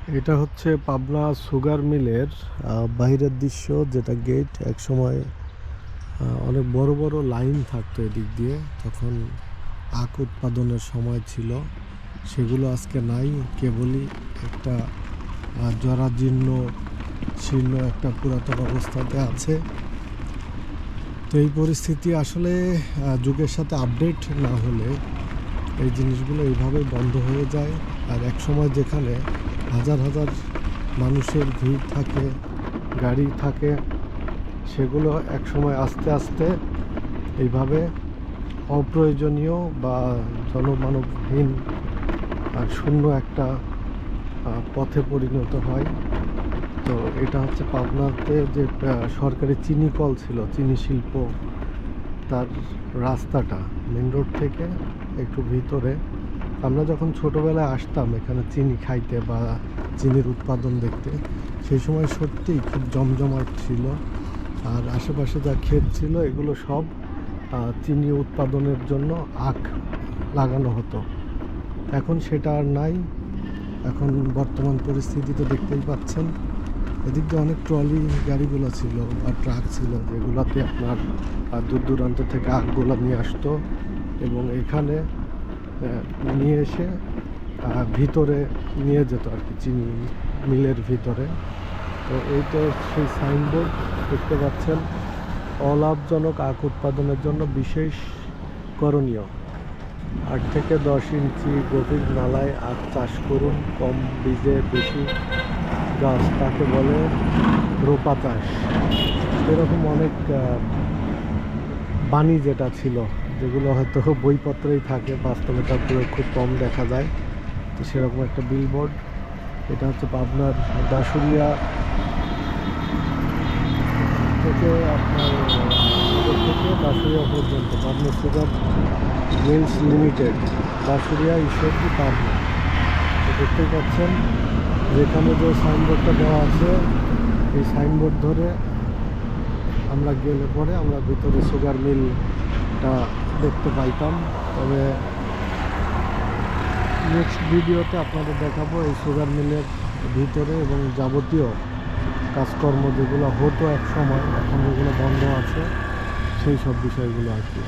এটা হচ্ছে পাবনা সুগার মিলের বাইরের দৃশ্য, যেটা গেট। একসময় অনেক বড় বড় লাইন থাকতো এদিক দিয়ে, তখন আখ উৎপাদনের সময় ছিল। সেগুলো আজকে নাই, কেবলই একটা জরাজীর্ণ শীর্ণ একটা পুরাতন অবস্থাতে আছে। তো এই পরিস্থিতি আসলে যুগের সাথে আপডেট না হলে এই জিনিসগুলো এইভাবেই বন্ধ হয়ে যায়। আর এক সময় যেখানে হাজার হাজার মানুষের ভিড় থাকে, গাড়ি থাকে, সেগুলো এক সময় আস্তে আস্তে এইভাবে অপ্রয়োজনীয় বা জনমানবহীন আর শূন্য একটা পথে পরিণত হয়। তো এটা হচ্ছে পাবনাতে যে সরকারি চিনি কল ছিল, চিনি শিল্প, তার রাস্তাটা মেন রোড থেকে একটু ভিতরে। আমরা যখন ছোটোবেলায় আসতাম এখানে চিনি খাইতে বা চিনির উৎপাদন দেখতে, সেই সময় সত্যিই খুব জমজমাট ছিল। আর আশেপাশে যা ক্ষেত ছিল এগুলো সব চিনি উৎপাদনের জন্য আখ লাগানো হতো। এখন সেটা আর নাই। এখন বর্তমান পরিস্থিতিতে দেখতেই পাচ্ছেন, এদিক দিয়ে অনেক ট্রলি গাড়িগুলো ছিল বা ট্রাক ছিল, যেগুলোতে আপনার দূর দূরান্ত থেকে আখগুলো নিয়ে আসতো এবং এখানে নিয়ে এসে ভিতরে নিয়ে যেত আর কি, চিনি মিলের ভিতরে। তো এইটা সেই সাইনবোর্ড দেখতে পাচ্ছেন, অলাভজনক আখ উৎপাদনের জন্য বিশেষ করণীয়, 8 থেকে 10 ইঞ্চি গভীর নালায় আখ চাষ করুন, কম বীজে বেশি গাছ, তাকে বলে রোপা চাষ। এরকম অনেক বাণী যেটা ছিল, যেগুলো হয়তো বইপত্রেই থাকে, বাস্তবে তার প্রয়োগ খুব কম দেখা যায়। তো সেরকম একটা বিলবোর্ড। এটা হচ্ছে পাবনার দাসুরিয়া থেকে আপনার থেকে দাসুরিয়া পর্যন্ত Pabna sugar mills limited, Dasuria, Ishwardi, Pabna. তো দেখতেই পাচ্ছেন যেখানে যে সাইনবোর্ডটা দেওয়া আছে, এই সাইনবোর্ড ধরে আমরা গেলে পরে আমরা ভিতরে সুগার মিলটা দেখতে পাইতাম। তবে নেক্সট ভিডিওতে আপনাদের দেখাবো এই সুগার মিলের ভিতরে এবং যাবতীয় কাজকর্ম যেগুলো হতো এক সময়, এখন যেগুলো বন্ধ আছে, সেই সব বিষয়গুলো আর কি।